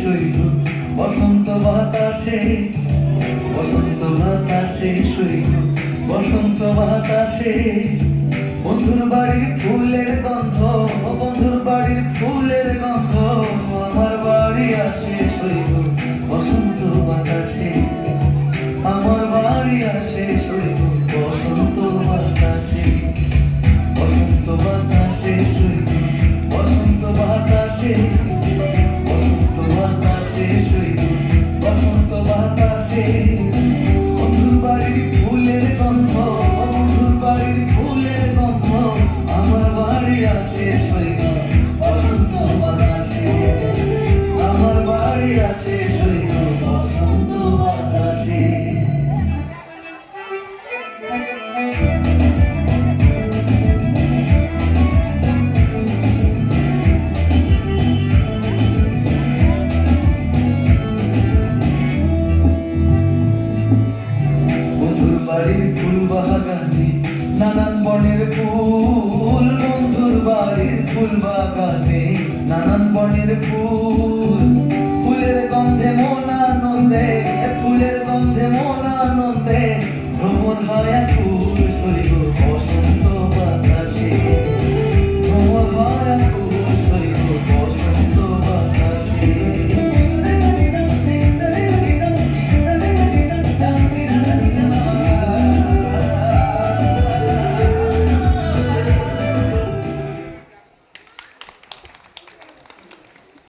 শৈল বসন্ত বাতাসে, বসন্ত বাতাসে শৈল বসন্ত বাতাসে। বন্ধুর বাড়ির ফুলের গন্ধ, বন্ধুর বাড়ির ফুলের গন্ধ আমার বাড়ি আসে শৈল বসন্ত বাতাসে, আমার বাড়ি আসে শৈল বসন্ত বাতাসে। বসন্ত বাতাসে শৈল বসন্ত বাতাসে, বসন্ত বাতাসে শৈল বসন্ত বাতাসে। বন্ধুর বাড়ির ফুলের গন্ধ, বন্ধুর বাড়ির ফুলের গন্ধ আমার বাড়ি আসে শৈল বসন্ত বাতাসে, আমার বাড়ি আসে শৈল বসন্ত বাতাসে। বাড়ির ফুল বাগানে নানান বনের ফুল, বন্ধুর বাড়ির ফুল বাগানে নানান বনের ফুল।